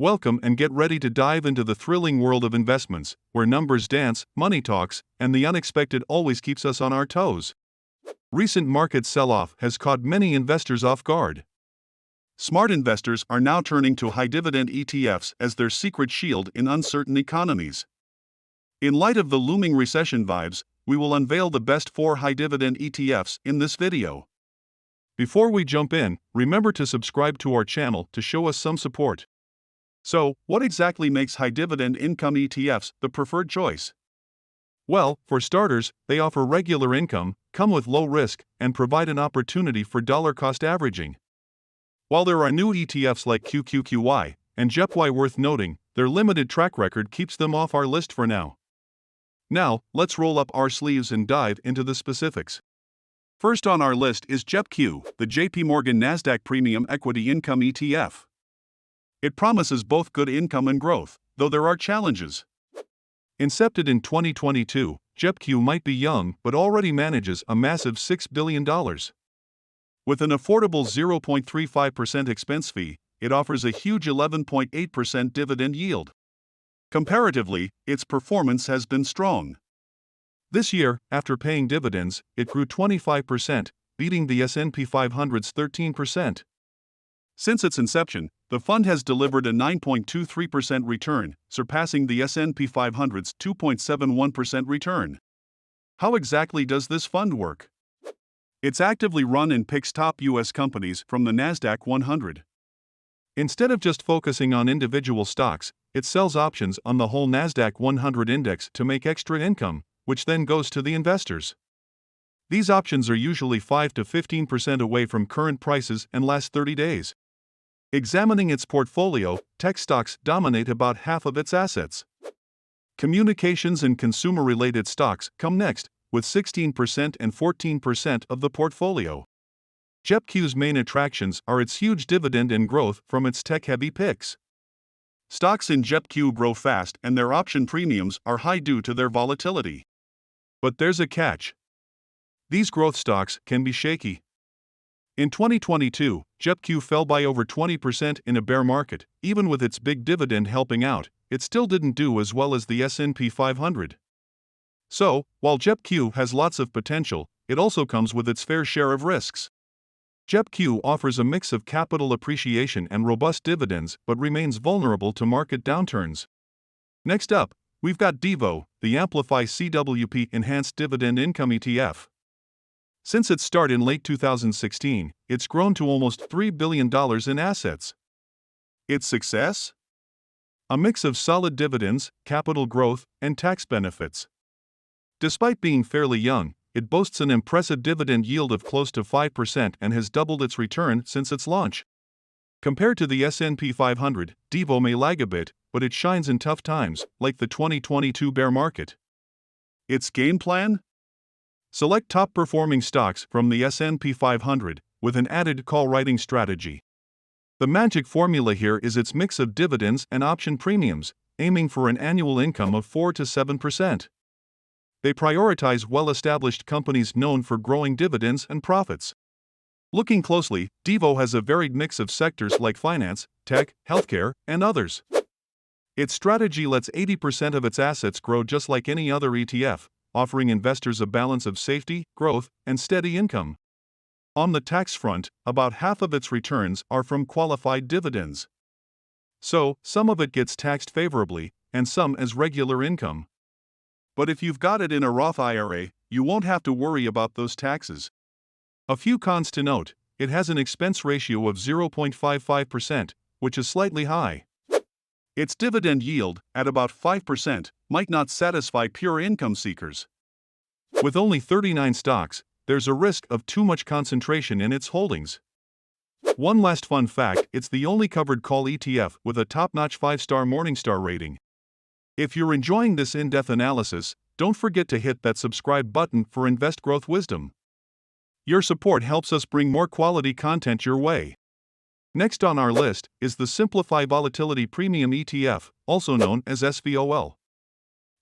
Welcome and get ready to dive into the thrilling world of investments, where numbers dance, money talks, and the unexpected always keeps us on our toes. Recent market sell-off has caught many investors off guard. Smart investors are now turning to high-dividend ETFs as their secret shield in uncertain economies. In light of the looming recession vibes, we will unveil the best 4 high-dividend ETFs in this video. Before we jump in, remember to subscribe to our channel to show us some support. So, what exactly makes high-dividend income ETFs the preferred choice? Well, for starters, they offer regular income, come with low risk, and provide an opportunity for dollar-cost averaging. While there are new ETFs like QQQY and JEPI worth noting, their limited track record keeps them off our list for now. Now, let's roll up our sleeves and dive into the specifics. First on our list is JEPI Q, the JP Morgan Nasdaq Premium Equity Income ETF. It promises both good income and growth, though there are challenges. Incepted in 2022, JEPI Q might be young but already manages a massive $6 billion. With an affordable 0.35% expense fee, it offers a huge 11.8% dividend yield. Comparatively, its performance has been strong. This year, after paying dividends, it grew 25%, beating the S&P 500's 13%. Since its inception, the fund has delivered a 9.23% return, surpassing the S&P 500's 2.71% return. How exactly does this fund work? It's actively run and picks top U.S. companies from the Nasdaq 100. Instead of just focusing on individual stocks, it sells options on the whole Nasdaq 100 index to make extra income, which then goes to the investors. These options are usually 5 to 15% away from current prices and last 30 days. Examining its portfolio, tech stocks dominate about half of its assets. Communications and consumer-related stocks come next, with 16% and 14% of the portfolio. JEPI Q's main attractions are its huge dividend and growth from its tech-heavy picks. Stocks in JEPI Q grow fast and their option premiums are high due to their volatility. But there's a catch. These growth stocks can be shaky. In 2022, JEPI Q fell by over 20% in a bear market. Even with its big dividend helping out, it still didn't do as well as the S&P 500. So, while JEPI Q has lots of potential, it also comes with its fair share of risks. JEPI Q offers a mix of capital appreciation and robust dividends but remains vulnerable to market downturns. Next up, we've got DIVO, the Amplify CWP Enhanced Dividend Income ETF. Since its start in late 2016, it's grown to almost $3 billion in assets. Its success? A mix of solid dividends, capital growth, and tax benefits. Despite being fairly young, it boasts an impressive dividend yield of close to 5% and has doubled its return since its launch. Compared to the S&P 500, DIVO may lag a bit, but it shines in tough times, like the 2022 bear market. Its game plan? Select top-performing stocks from the S&P 500, with an added call-writing strategy. The magic formula here is its mix of dividends and option premiums, aiming for an annual income of 4 to 7%. They prioritize well-established companies known for growing dividends and profits. Looking closely, DIVO has a varied mix of sectors like finance, tech, healthcare, and others. Its strategy lets 80% of its assets grow just like any other ETF, offering investors a balance of safety, growth, and steady income. On the tax front, about half of its returns are from qualified dividends. So, some of it gets taxed favorably, and some as regular income. But if you've got it in a Roth IRA, you won't have to worry about those taxes. A few cons to note: it has an expense ratio of 0.55%, which is slightly high. Its dividend yield, at about 5%, might not satisfy pure income seekers. With only 39 stocks, there's a risk of too much concentration in its holdings. One last fun fact: it's the only covered call ETF with a top-notch 5-star Morningstar rating. If you're enjoying this in-depth analysis, don't forget to hit that subscribe button for Invest Growth Wisdom. Your support helps us bring more quality content your way. Next on our list is the Simplify Volatility Premium ETF, also known as SVOL.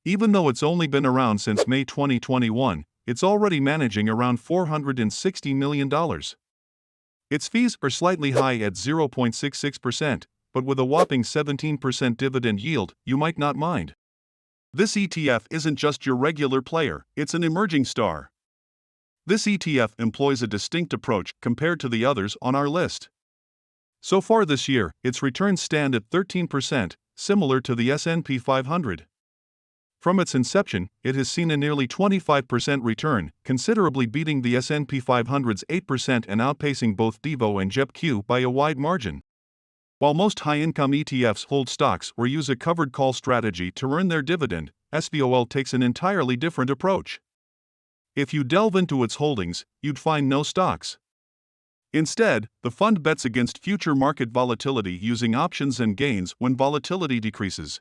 Even though it's only been around since May 2021, it's already managing around $460 million. Its fees are slightly high at 0.66%, but with a whopping 17% dividend yield, you might not mind. This ETF isn't just your regular player, it's an emerging star. This ETF employs a distinct approach compared to the others on our list. So far this year, its returns stand at 13%, similar to the S&P 500. From its inception, it has seen a nearly 25% return, considerably beating the S&P 500's 8% and outpacing both DIVO and JEPI Q by a wide margin. While most high-income ETFs hold stocks or use a covered call strategy to earn their dividend, SVOL takes an entirely different approach. If you delve into its holdings, you'd find no stocks. Instead, the fund bets against future market volatility using options and gains when volatility decreases.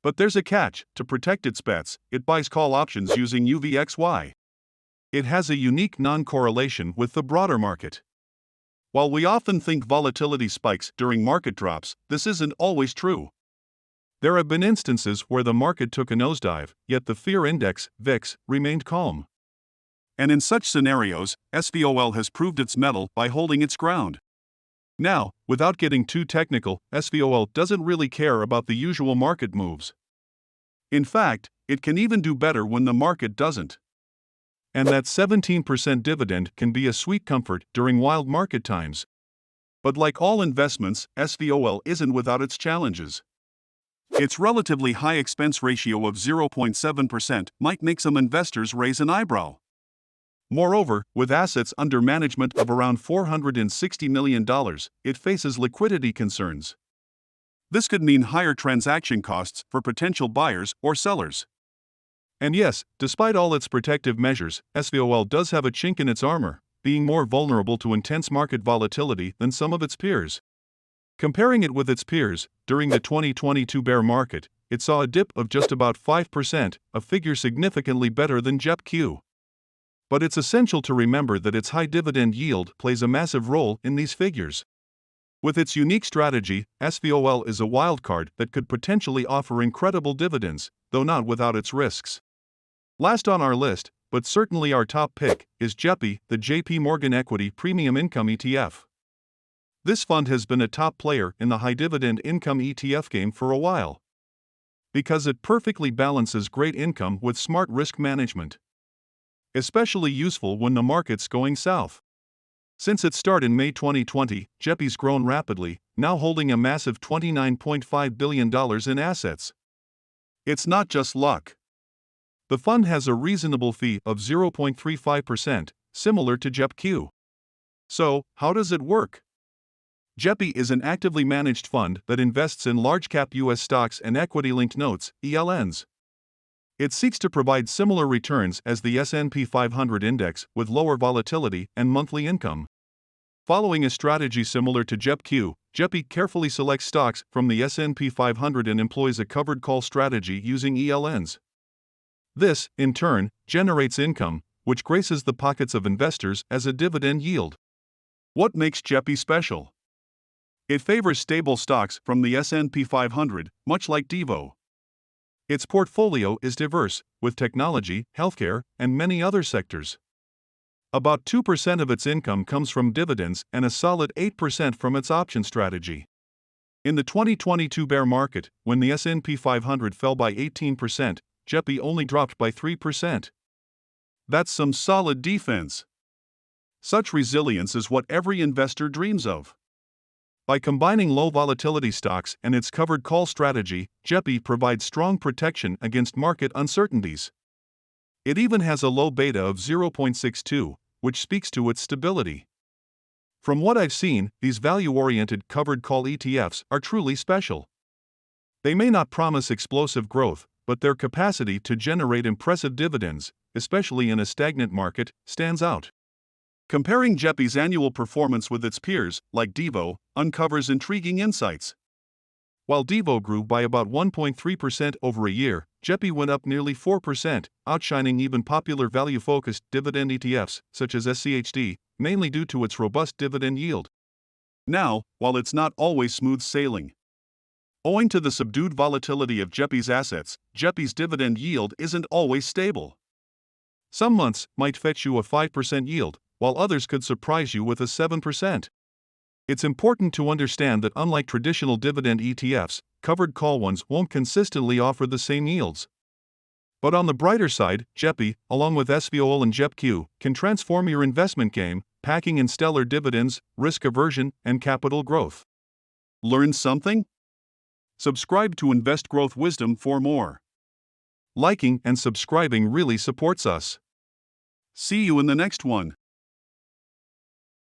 But there's a catch: to protect its bets, it buys call options using UVXY. It has a unique non-correlation with the broader market. While we often think volatility spikes during market drops, this isn't always true. There have been instances where the market took a nosedive, yet the fear index, VIX, remained calm. And in such scenarios, SVOL has proved its mettle by holding its ground. Now, without getting too technical, SVOL doesn't really care about the usual market moves. In fact, it can even do better when the market doesn't. And that 17% dividend can be a sweet comfort during wild market times. But like all investments, SVOL isn't without its challenges. Its relatively high expense ratio of 0.7% might make some investors raise an eyebrow. Moreover, with assets under management of around $460 million, it faces liquidity concerns. This could mean higher transaction costs for potential buyers or sellers. And yes, despite all its protective measures, SVOL does have a chink in its armor, being more vulnerable to intense market volatility than some of its peers. Comparing it with its peers, during the 2022 bear market, it saw a dip of just about 5%, a figure significantly better than JEPI Q. But it's essential to remember that its high dividend yield plays a massive role in these figures. With its unique strategy, SVOL is a wildcard that could potentially offer incredible dividends, though not without its risks. Last on our list, but certainly our top pick, is JEPI, the JP Morgan Equity Premium Income ETF. This fund has been a top player in the high dividend income ETF game for a while, because it perfectly balances great income with smart risk management. Especially useful when the market's going south. Since its start in May 2020, JEPI's grown rapidly, now holding a massive $29.5 billion in assets. It's not just luck. The fund has a reasonable fee of 0.35%, similar to JEPI Q. So, how does it work? JEPI is an actively managed fund that invests in large-cap U.S. stocks and equity-linked notes, ELNs. It seeks to provide similar returns as the S&P 500 index with lower volatility and monthly income. Following a strategy similar to JEPI Q, JEPI carefully selects stocks from the S&P 500 and employs a covered call strategy using ELNs. This, in turn, generates income, which graces the pockets of investors as a dividend yield. What makes JEPI special? It favors stable stocks from the S&P 500, much like DIVO. Its portfolio is diverse, with technology, healthcare, and many other sectors. About 2% of its income comes from dividends and a solid 8% from its option strategy. In the 2022 bear market, when the S&P 500 fell by 18%, JEPI only dropped by 3%. That's some solid defense. Such resilience is what every investor dreams of. By combining low volatility stocks and its covered call strategy, JEPI provides strong protection against market uncertainties. It even has a low beta of 0.62, which speaks to its stability. From what I've seen, these value-oriented covered call ETFs are truly special. They may not promise explosive growth, but their capacity to generate impressive dividends, especially in a stagnant market, stands out. Comparing JEPI's annual performance with its peers, like DIVO, uncovers intriguing insights. While DIVO grew by about 1.3% over a year, JEPI went up nearly 4%, outshining even popular value-focused dividend ETFs, such as SCHD, mainly due to its robust dividend yield. Now, while it's not always smooth sailing, owing to the subdued volatility of JEPI's assets, JEPI's dividend yield isn't always stable. Some months might fetch you a 5% yield, while others could surprise you with a 7%. It's important to understand that unlike traditional dividend ETFs, covered call ones won't consistently offer the same yields. But on the brighter side, JEPI, along with SVOL and JEPI Q, can transform your investment game, packing in stellar dividends, risk aversion, and capital growth. Learn something? Subscribe to Invest Growth Wisdom for more. Liking and subscribing really supports us. See you in the next one.